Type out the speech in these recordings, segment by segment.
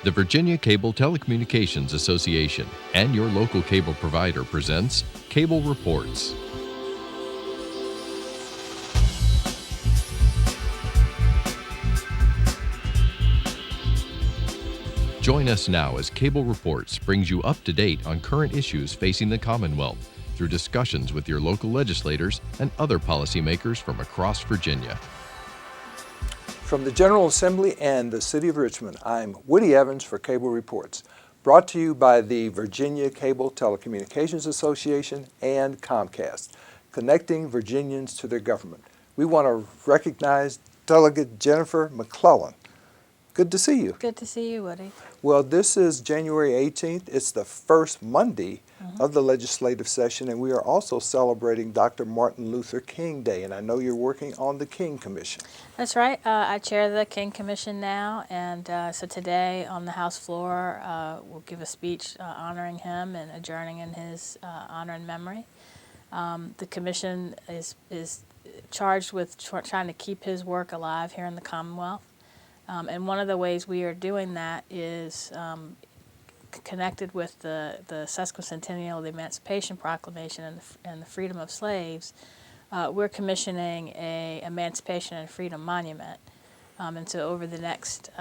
The Virginia Cable Telecommunications Association and your local cable provider presents Cable Reports. Join us now as Cable Reports brings you up to date on current issues facing the Commonwealth through discussions with your local legislators and other policymakers from across Virginia. From the General Assembly and the City of Richmond, I'm Woody Evans for Cable Reports, brought to you by the Virginia Cable Telecommunications Association and Comcast, connecting Virginians to their government. We want to recognize Delegate Jennifer McClellan. Good to see you. Good to see you, Woody. Well, this is January 18th. It's the first Monday of the legislative session, and we are also celebrating Dr. Martin Luther King Day, and I know you're working on the King Commission. That's right. I chair the King Commission now, and so today on the House floor we'll give a speech honoring him and adjourning in his honor and memory. The Commission is charged with trying to keep his work alive here in the Commonwealth. And one of the ways we are doing that is connected with the sesquicentennial of the Emancipation Proclamation and the freedom of slaves. We're commissioning a Emancipation and Freedom Monument. And so over the next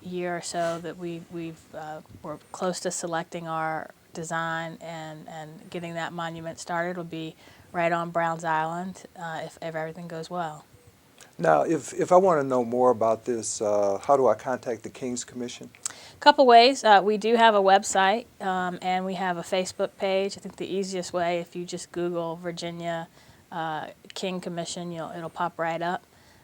year or so that we're close to selecting our design and getting that monument started. It'll be right on Browns Island if everything goes well. Now, if I want to know more about this, how do I contact the King's Commission? A couple ways. We do have a website and we have a Facebook page. I think the easiest way, if you just Google Virginia King Commission, it'll pop right up.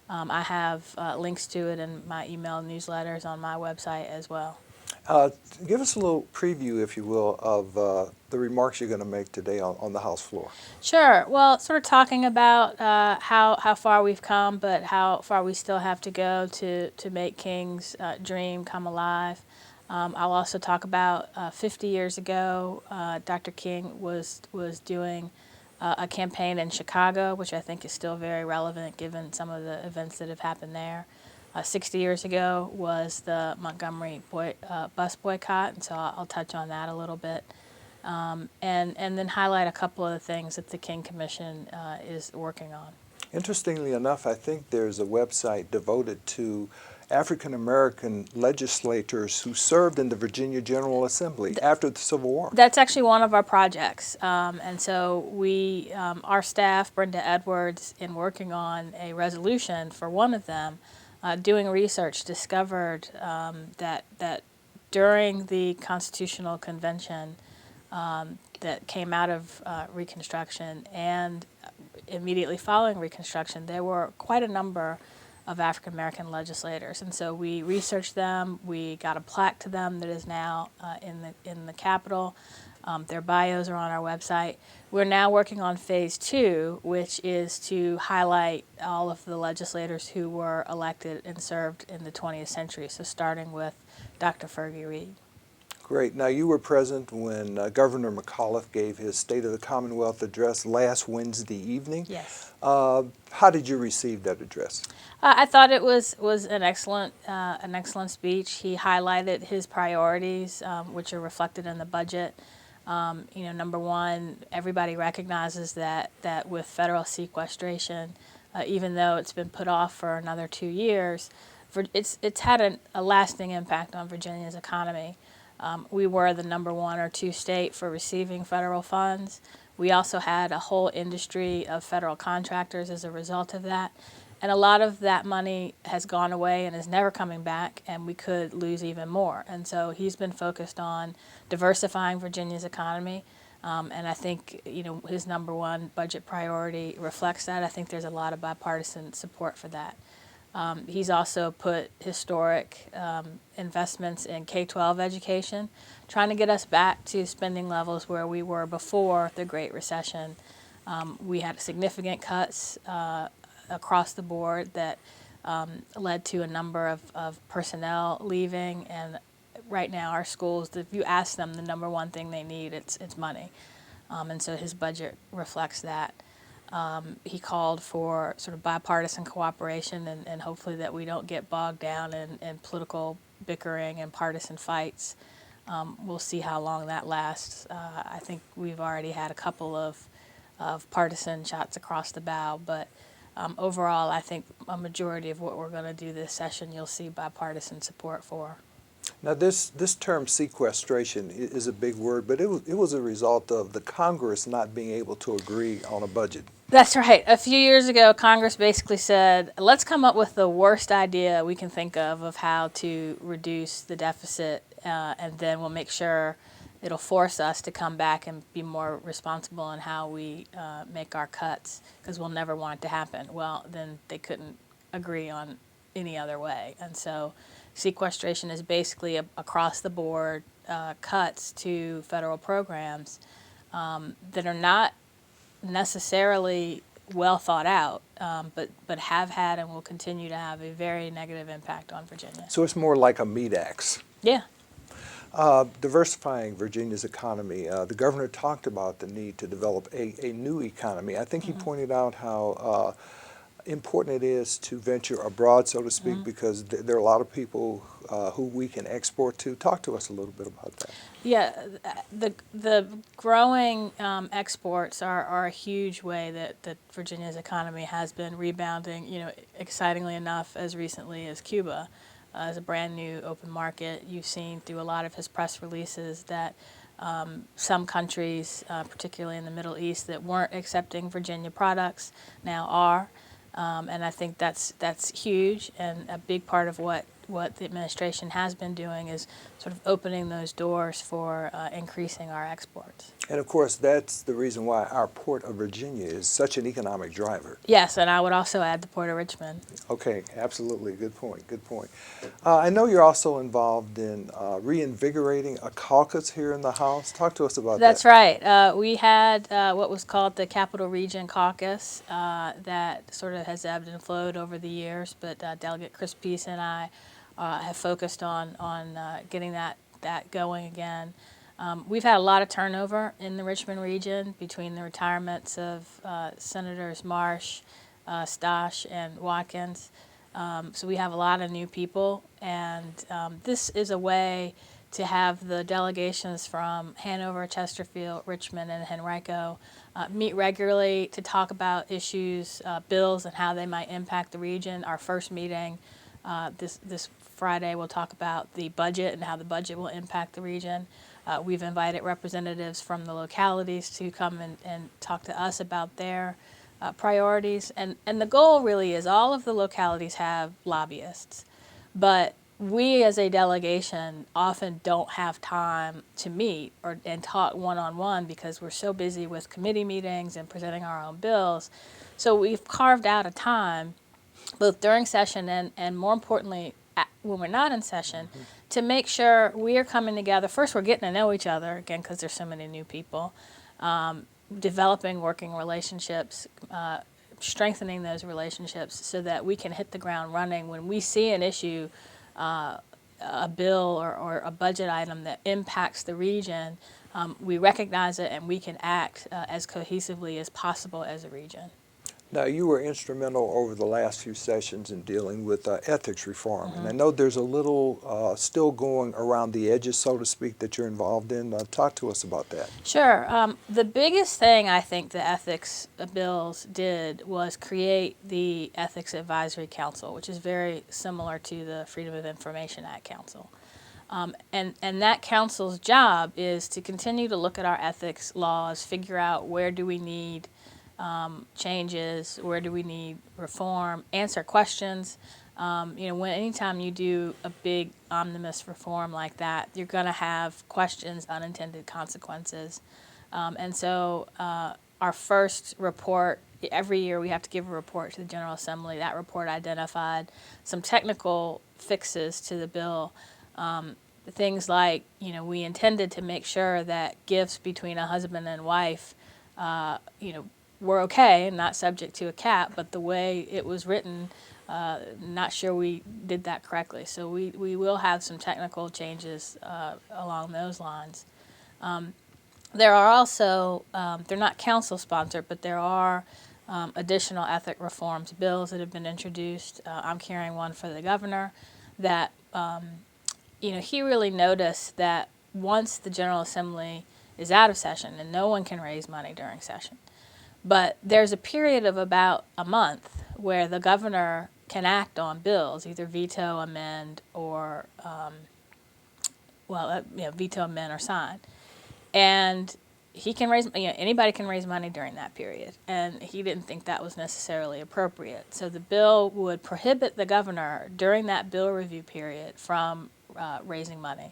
I have links to it in my email newsletters on my website as well. Give us a little preview, if you will, of the remarks you're going to make today on the House floor. Sure. Well, sort of talking about how far we've come, but how far we still have to go to make King's dream come alive. I'll also talk about 50 years ago, Dr. King was doing a campaign in Chicago, which I think is still very relevant given some of the events that have happened there. 60 years ago was the Montgomery bus boycott, and so I'll touch on that a little bit. And then highlight a couple of the things that the King Commission is working on. Interestingly enough, I think there's a website devoted to African American legislators who served in the Virginia General Assembly after the Civil War. That's actually one of our projects. And so we, our staff, Brenda Edwards, in working on a resolution for one of them, doing research, discovered that during the Constitutional Convention that came out of Reconstruction and immediately following Reconstruction, there were quite a number of African American legislators, and so we researched them. We got a plaque to them that is now in the Capitol. Their bios are on our website. We're now working on phase 2, which is to highlight all of the legislators who were elected and served in the 20th century. So starting with Dr. Fergie Reed. Great. Now, you were present when Governor McClellan gave his State of the Commonwealth address last Wednesday evening. Yes. How did you receive that address? I thought it was an excellent speech. He highlighted his priorities, which are reflected in the budget. Number one, everybody recognizes that with federal sequestration, even though it's been put off for another 2 years, it's had a lasting impact on Virginia's economy. We were the number 1 or 2 state for receiving federal funds. We also had a whole industry of federal contractors as a result of that. And a lot of that money has gone away and is never coming back, and we could lose even more. And so he's been focused on diversifying Virginia's economy, and I think his number 1 budget priority reflects that. I think there's a lot of bipartisan support for that. He's also put historic investments in K-12 education, trying to get us back to spending levels where we were before the Great Recession. We had significant cuts across the board that led to a number of personnel leaving, and right now our schools, if you ask them the number 1 thing they need, it's money. And so his budget reflects that. He called for sort of bipartisan cooperation and hopefully that we don't get bogged down in political bickering and partisan fights. We'll see how long that lasts. I think we've already had a couple of partisan shots across the bow, but overall, I think a majority of what we're going to do this session, you'll see bipartisan support for. Now, this term sequestration is a big word, but it was a result of the Congress not being able to agree on a budget. That's right. A few years ago, Congress basically said, let's come up with the worst idea we can think of how to reduce the deficit, and then we'll make sure it'll force us to come back and be more responsible in how we make our cuts, because we'll never want it to happen. Well, then they couldn't agree on any other way. And so sequestration is basically across the board cuts to federal programs that are not necessarily well thought out, but have had and will continue to have a very negative impact on Virginia. So it's more like a meat axe. Yeah. Diversifying Virginia's economy. The governor talked about the need to develop a new economy. I think he pointed out how important it is to venture abroad, so to speak, because there are a lot of people who we can export to. Talk to us a little bit about that. Yeah, the growing exports are a huge way that Virginia's economy has been rebounding. You know, excitingly enough, as recently as Cuba, as a brand new open market. You've seen through a lot of his press releases that some countries, particularly in the Middle East, that weren't accepting Virginia products now are. And I think that's huge, and a big part of what the administration has been doing is sort of opening those doors for increasing our exports. And of course, that's the reason why our Port of Virginia is such an economic driver. Yes, and I would also add the Port of Richmond. Okay, absolutely. Good point. Good point. I know you're also involved in reinvigorating a caucus here in the House. Talk to us about that. That's right. We had what was called the Capital Region Caucus that sort of has ebbed and flowed over the years, but Delegate Chris Peace and I have focused on getting that going again. We've had a lot of turnover in the Richmond region between the retirements of Senators Marsh, Stosh, and Watkins. So we have a lot of new people, and this is a way to have the delegations from Hanover, Chesterfield, Richmond, and Henrico meet regularly to talk about issues, bills, and how they might impact the region. Our first meeting this Friday, we'll talk about the budget and how the budget will impact the region. We've invited representatives from the localities to come and talk to us about their priorities. And the goal really is all of the localities have lobbyists, but we as a delegation often don't have time to meet and talk one-on-one because we're so busy with committee meetings and presenting our own bills. So we've carved out a time, both during session and more importantly, when we're not in session, to make sure we are coming together. First, we're getting to know each other, again, because there's so many new people, developing working relationships, strengthening those relationships so that we can hit the ground running when we see an issue, a bill or a budget item that impacts the region. We recognize it and we can act as cohesively as possible as a region. Now, you were instrumental over the last few sessions in dealing with ethics reform, and I know there's a little still going around the edges, so to speak, that you're involved in. Talk to us about that. Sure. The biggest thing I think the ethics bills did was create the Ethics Advisory Council, which is very similar to the Freedom of Information Act Council. And that council's job is to continue to look at our ethics laws, figure out where do we need changes, where do we need reform, answer questions. Anytime you do a big omnibus reform like that, you're going to have questions, unintended consequences. And so our first report, every year we have to give a report to the General Assembly. That report identified some technical fixes to the bill. Things like, we intended to make sure that gifts between a husband and wife, were okay and not subject to a cap, but the way it was written, not sure we did that correctly. So we will have some technical changes along those lines. There are also, they're not council sponsored, but there are additional ethic reforms bills that have been introduced. I'm carrying one for the governor that he really noticed that once the General Assembly is out of session and no one can raise money during session, but there's a period of about a month where the governor can act on bills, either veto, amend, or veto, amend, or sign, and he can raise. Anybody can raise money during that period, and he didn't think that was necessarily appropriate. So the bill would prohibit the governor during that bill review period from raising money.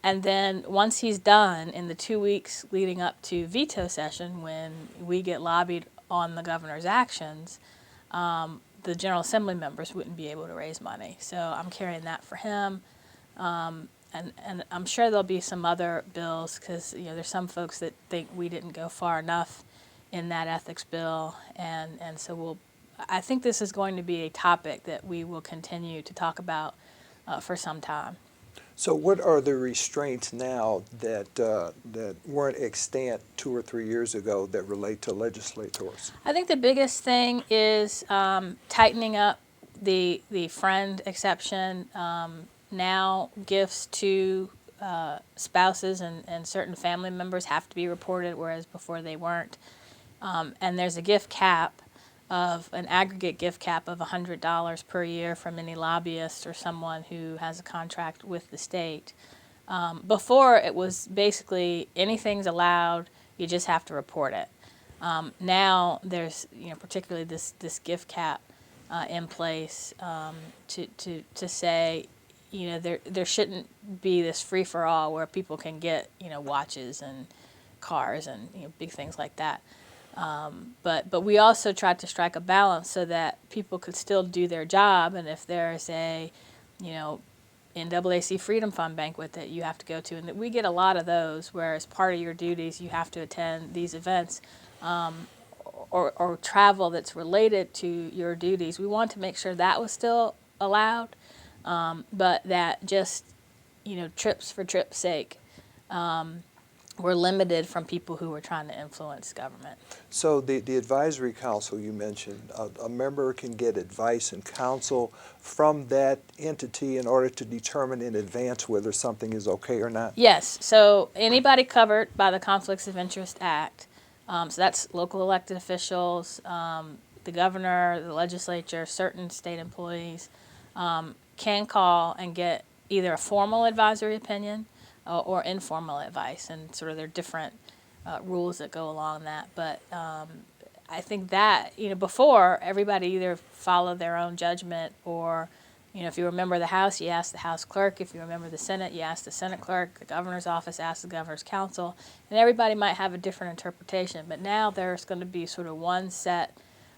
And then once he's done, in the 2 weeks leading up to veto session, when we get lobbied on the governor's actions, the General Assembly members wouldn't be able to raise money. So I'm carrying that for him. And I'm sure there'll be some other bills, because there's some folks that think we didn't go far enough in that ethics bill. And so I think this is going to be a topic that we will continue to talk about for some time. So what are the restraints now that weren't extant 2 or 3 years ago that relate to legislators? I think the biggest thing is tightening up the friend exception. Now gifts to spouses and certain family members have to be reported, whereas before they weren't. And there's a gift cap of an aggregate gift cap of $100 per year from any lobbyist or someone who has a contract with the state. Before, it was basically anything's allowed, you just have to report it. Now there's particularly this gift cap in place to say there shouldn't be this free for all where people can get watches and cars and big things like that. But we also tried to strike a balance so that people could still do their job, and if there's a NAAC Freedom Fund banquet that you have to go to, and that we get a lot of those where as part of your duties you have to attend these events, or travel that's related to your duties, we want to make sure that was still allowed, but that just trips for trips' sake were limited from people who were trying to influence government. So the advisory council you mentioned, a member can get advice and counsel from that entity in order to determine in advance whether something is okay or not? Yes. So anybody covered by the Conflicts of Interest Act, so that's local elected officials, the governor, the legislature, certain state employees, can call and get either a formal advisory opinion or informal advice, and sort of there are different rules that go along that. But I think that before, everybody either followed their own judgment, or if you remember the House, you asked the House clerk. If you remember the Senate, you asked the Senate clerk. The governor's office asked the governor's counsel, and everybody might have a different interpretation. But now there's going to be sort of one set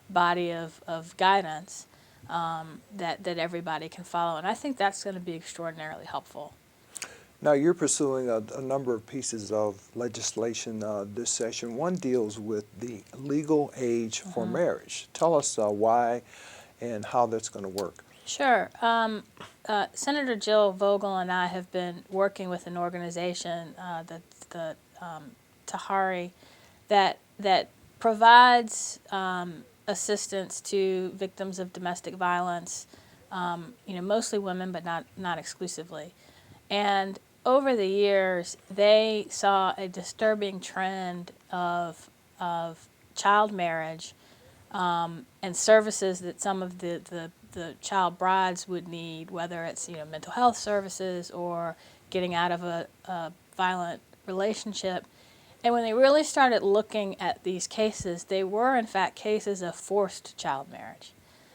body of guidance that everybody can follow, and I think that's going to be extraordinarily helpful. Now, you're pursuing a number of pieces of legislation this session. One deals with the legal age for marriage. Tell us why and how that's going to work. Sure. Senator Jill Vogel and I have been working with an organization, the Tahari, that provides assistance to victims of domestic violence, mostly women, but not exclusively. And over the years, they saw a disturbing trend of child marriage and services that some of the child brides would need, whether it's mental health services or getting out of a violent relationship. And when they really started looking at these cases, they were in fact cases of forced child marriage.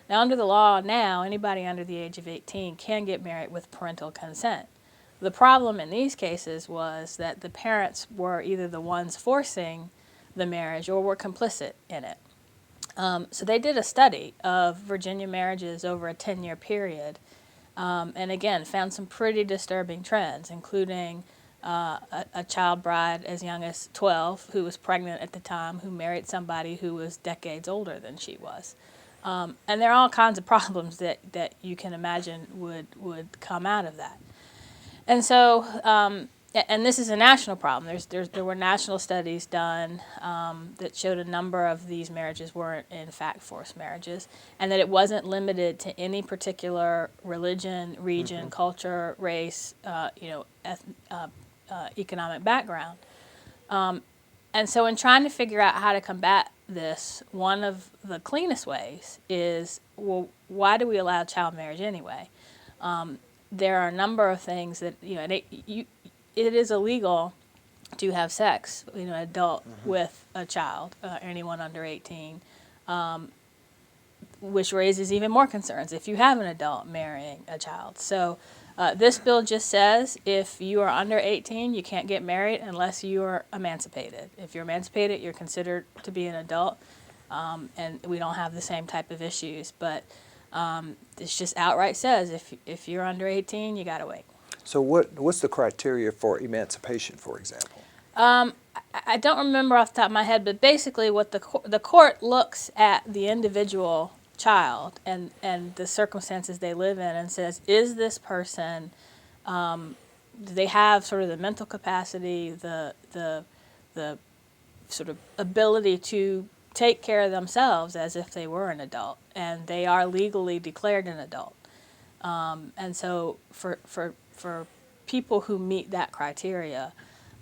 Now, under the law now, anybody under the age of 18 can get married with parental consent. The problem in these cases was that the parents were either the ones forcing the marriage or were complicit in it. So they did a study of Virginia marriages over a 10-year period, and again found some pretty disturbing trends, including a child bride as young as 12 who was pregnant at the time, who married somebody who was decades older than she was. And there are all kinds of problems that you can imagine would come out of that. And so and this is a national problem. There were national studies done that showed a number of these marriages weren't in fact forced marriages, and that it wasn't limited to any particular religion, region, culture, race, economic background. And so in trying to figure out how to combat this, one of the cleanest ways is, well, why do we allow child marriage anyway? There are a number of things that, it is illegal to have sex, an adult with a child, anyone under 18, which raises even more concerns if you have an adult marrying a child. So this bill just says if you are under 18, you can't get married unless you are emancipated. If you're emancipated, you're considered to be an adult, and we don't have the same type of issues. But this just outright says if you're under 18, you got to wait. So what's the criteria for emancipation, for example? I don't remember off the top of my head, but basically what the court looks at the individual child and the circumstances they live in and says, is this person, do they have sort of the mental capacity, the sort of ability to take care of themselves as if they were an adult, and they are legally declared an adult. And so for people who meet that criteria,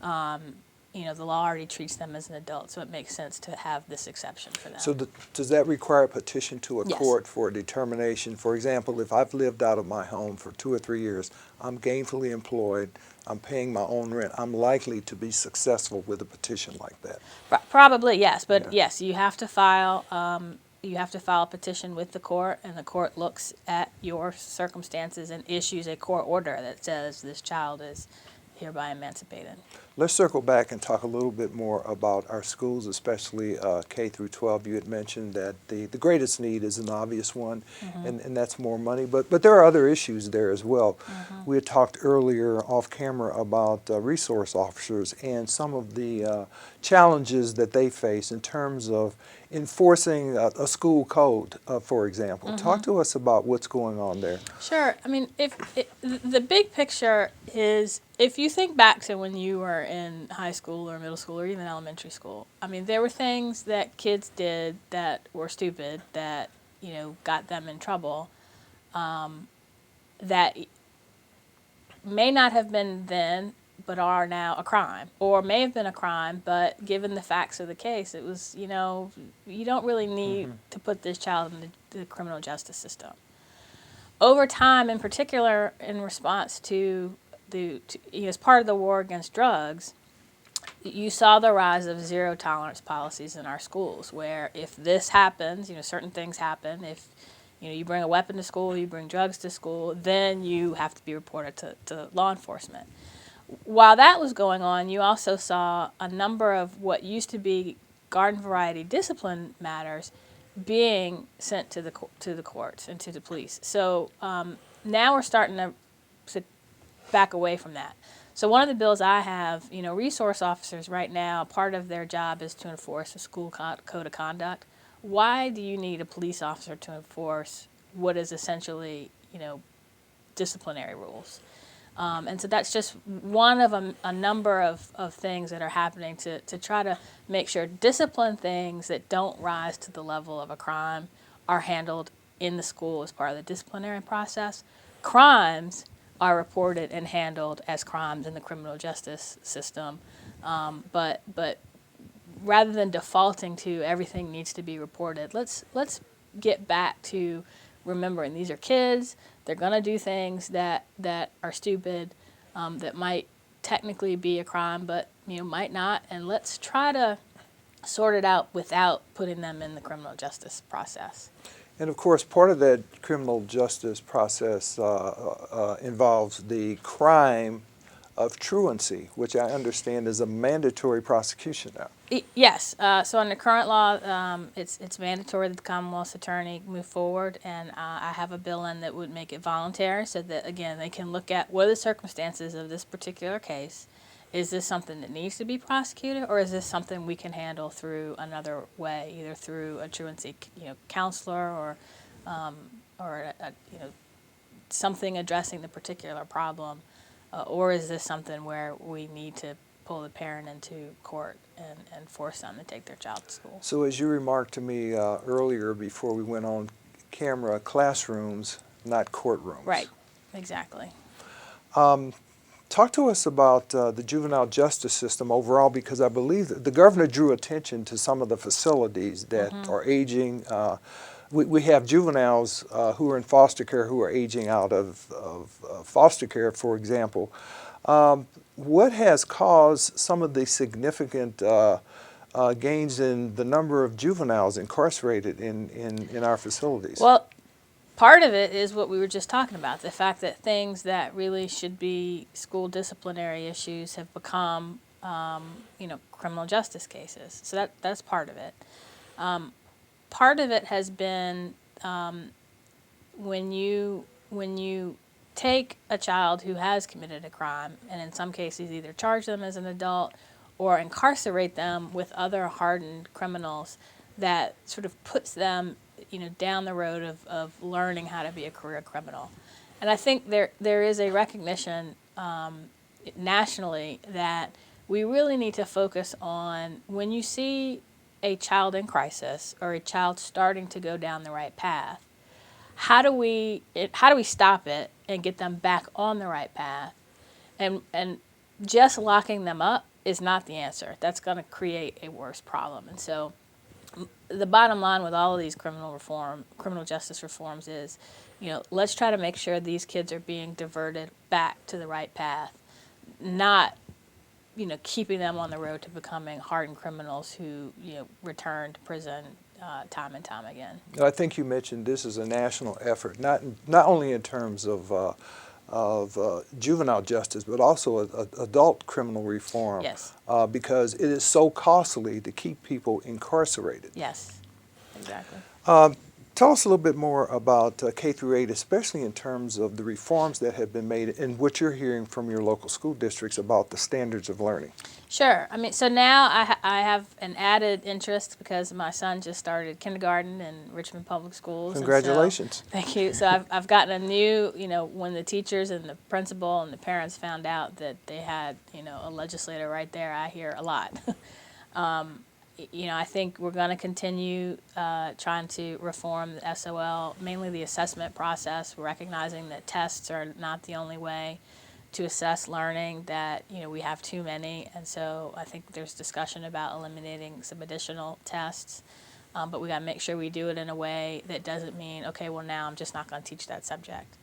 the law already treats them as an adult, so it makes sense to have this exception for them. So does that require a petition to a Yes. court for a determination? For example, if I've lived out of my home for 2 or 3 years, I'm gainfully employed, I'm paying my own rent, I'm likely to be successful with a petition like that. Probably, yes, but Yeah. yes, you have to file a petition with the court, and the court looks at your circumstances and issues a court order that says this child is hereby emancipated. Let's circle back and talk a little bit more about our schools, especially K through 12. You had mentioned that the greatest need is an obvious one, and that's more money. But there are other issues there as well. We had talked earlier off camera about resource officers and some of the challenges that they face in terms of enforcing a school code, for example. Talk to us about what's going on there. Sure. I mean, the big picture is, if you think back to when you were in high school or middle school or even elementary school, I mean, there were things that kids did that were stupid that, got them in trouble, that may not have been then, but are now a crime, or may have been a crime, but given the facts of the case, it was, you don't really need to put this child in the criminal justice system. Over time, in particular, in response to as part of the war against drugs, you saw the rise of zero tolerance policies in our schools, where if this happens, certain things happen. If you bring a weapon to school, you bring drugs to school, then you have to be reported to law enforcement. While that was going on, you also saw a number of what used to be garden variety discipline matters being sent to the courts and to the police. So now we're starting to back away from that. So one of the bills I have, resource officers right now, part of their job is to enforce a school code of conduct. Why do you need a police officer to enforce what is essentially, disciplinary rules? And so that's just one of a number of things that are happening to try to make sure discipline things that don't rise to the level of a crime are handled in the school as part of the disciplinary process. Crimes are reported and handled as crimes in the criminal justice system. But rather than defaulting to everything needs to be reported, let's get back to remembering these are kids. They're going to do things that are stupid, that might technically be a crime, but might not. And let's try to sort it out without putting them in the criminal justice process. And of course, part of that criminal justice process involves the crime of truancy, which I understand is a mandatory prosecution now. Yes. So under current law, it's mandatory that the Commonwealth's attorney move forward, and I have a bill in that would make it voluntary, so that again they can look at what are the circumstances of this particular case. Is this something that needs to be prosecuted, or is this something we can handle through another way, either through a truancy counselor or something addressing the particular problem or is this something where we need to pull the parent into court and force them to take their child to school? So as you remarked to me earlier before we went on camera, classrooms, not courtrooms. Right, exactly. Talk to us about the juvenile justice system overall, because I believe that the governor drew attention to some of the facilities that are aging. We have juveniles who are in foster care who are aging out of foster care, for example. What has caused some of the significant gains in the number of juveniles incarcerated in our facilities? Well, part of it is what we were just talking about, the fact that things that really should be school disciplinary issues have become, criminal justice cases. So that's part of it. Part of it has been when you take a child who has committed a crime and in some cases either charge them as an adult or incarcerate them with other hardened criminals, that sort of puts them down the road of learning how to be a career criminal. And I think there is a recognition nationally that we really need to focus on when you see a child in crisis or a child starting to go down the right path, how do we stop it and get them back on the right path? And just locking them up is not the answer. That's going to create a worse problem. And so the bottom line with all of these criminal justice reforms is, let's try to make sure these kids are being diverted back to the right path, not, keeping them on the road to becoming hardened criminals who, return to prison time and time again. I think you mentioned this is a national effort, not only in terms of juvenile justice, but also adult criminal reform. Yes. Because it is so costly to keep people incarcerated. Yes, exactly. Tell us a little bit more about K through 8, especially in terms of the reforms that have been made and what you're hearing from your local school districts about the standards of learning. Sure. I mean, so now I have an added interest because my son just started kindergarten in Richmond Public Schools. Congratulations. Thank you. So I've gotten a new, when the teachers and the principal and the parents found out that they had, a legislator right there, I hear a lot. I think we're going to continue trying to reform the SOL, mainly the assessment process, recognizing that tests are not the only way to assess learning, that we have too many, and so I think there's discussion about eliminating some additional tests, but we got to make sure we do it in a way that doesn't mean, okay, well now I'm just not going to teach that subject.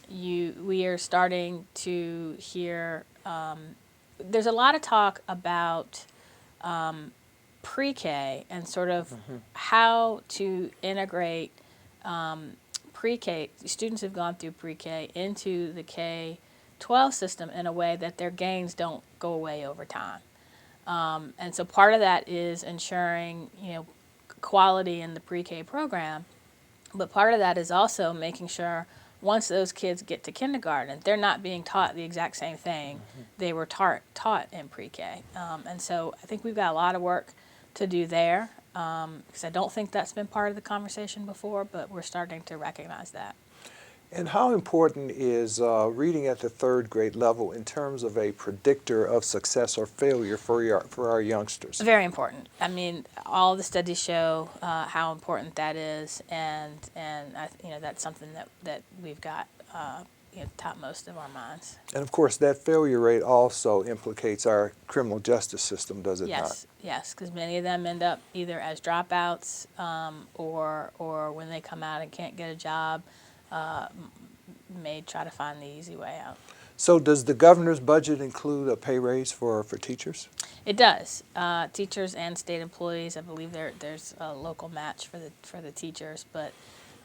We are starting to hear, there's a lot of talk about pre-K and sort of how to integrate pre-K, students have gone through pre-K into the K-12 system in a way that their gains don't go away over time. And so part of that is ensuring, quality in the pre-K program, but part of that is also making sure once those kids get to kindergarten, they're not being taught the exact same thing they were taught in pre-K. And so I think we've got a lot of work to do there, because I don't think that's been part of the conversation before, but we're starting to recognize that. And how important is reading at the third grade level in terms of a predictor of success or failure for our youngsters? Very important. I mean, all the studies show how important that is, and that's something that we've got top most of our minds. And of course, that failure rate also implicates our criminal justice system, does it not? Yes, because many of them end up either as dropouts or when they come out and can't get a job, may try to find the easy way out. So does the governor's budget include a pay raise for teachers? It does. Teachers and state employees, I believe there's a local match for the teachers, but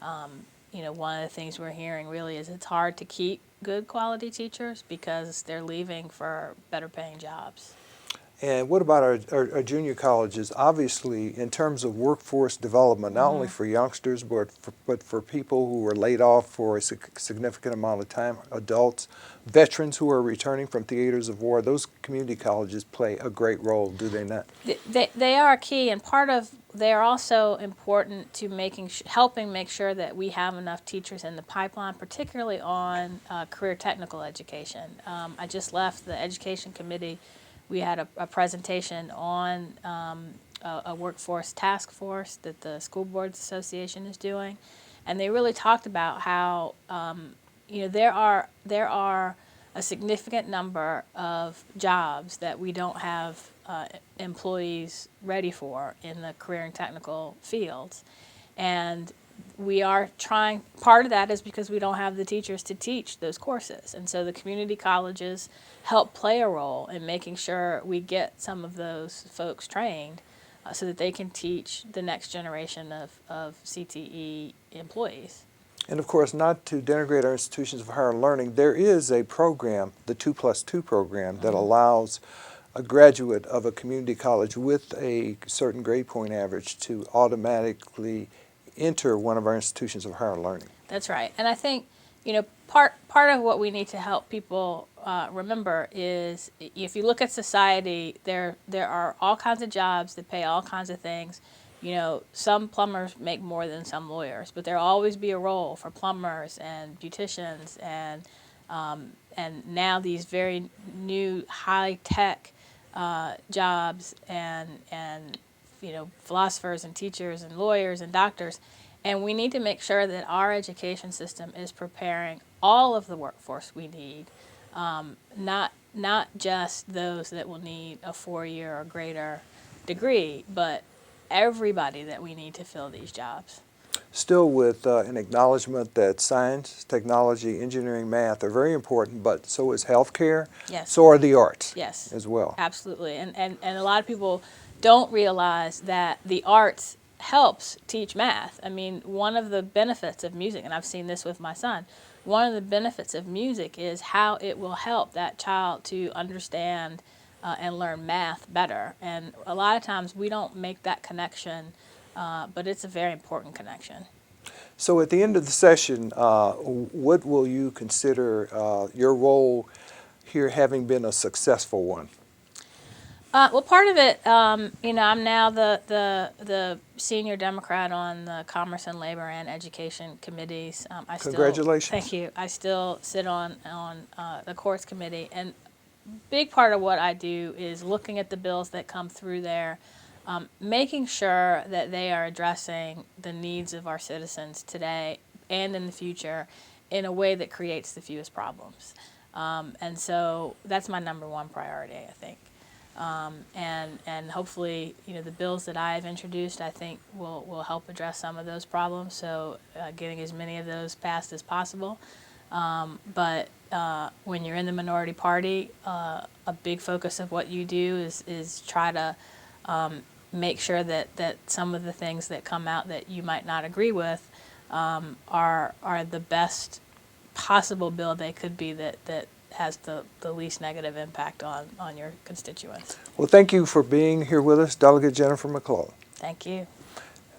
one of the things we're hearing really is it's hard to keep good quality teachers because they're leaving for better paying jobs. And what about our junior colleges? Obviously, in terms of workforce development, not only for youngsters, but for people who were laid off for a significant amount of time, adults, veterans who are returning from theaters of war, those community colleges play a great role, do they not? They are key, and they are also important to helping make sure that we have enough teachers in the pipeline, particularly on career technical education. I just left the education committee. We had a presentation on a workforce task force that the School Boards Association is doing, and they really talked about how there are a significant number of jobs that we don't have employees ready for in the career and technical fields, and we are trying. Part of that is because we don't have the teachers to teach those courses, and so the community colleges help play a role in making sure we get some of those folks trained so that they can teach the next generation of CTE employees. And of course, not to denigrate our institutions of higher learning, there is a program, the 2+2 program, that allows a graduate of a community college with a certain grade point average to automatically enter one of our institutions of higher learning. That's right. And I think, part of what we need to help people remember is, if you look at society, there are all kinds of jobs that pay all kinds of things. Some plumbers make more than some lawyers, but there'll always be a role for plumbers and beauticians and now these very new high-tech jobs and philosophers and teachers and lawyers and doctors. And we need to make sure that our education system is preparing all of the workforce we need, not just those that will need a 4-year or greater degree, but everybody that we need to fill these jobs. Still with an acknowledgement that science, technology, engineering, math are very important, but so is healthcare. Yes. So are the arts. Yes. As well. Absolutely. And a lot of people don't realize that the arts helps teach math. I mean, one of the benefits of music, and I've seen this with my son, one of the benefits of music is how it will help that child to understand and learn math better. And a lot of times we don't make that connection, but it's a very important connection. So at the end of the session, what will you consider your role here having been a successful one? Well, part of it, I'm now the senior Democrat on the Commerce and Labor and Education committees. Congratulations. Thank you. I still sit on the courts committee, and big part of what I do is looking at the bills that come through there, making sure that they are addressing the needs of our citizens today and in the future in a way that creates the fewest problems. And so that's my #1 priority, I think. And hopefully, the bills that I've introduced, I think, will help address some of those problems. So getting as many of those passed as possible. But when you're in the minority party, a big focus of what you do is try to make sure that some of the things that come out that you might not agree with are the best possible bill they could be that has the least negative impact on your constituents. Well, thank you for being here with us, Delegate Jennifer McClellan. Thank you.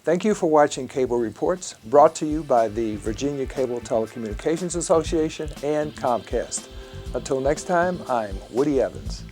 Thank you for watching Cable Reports, brought to you by the Virginia Cable Telecommunications Association and Comcast. Until next time, I'm Woody Evans.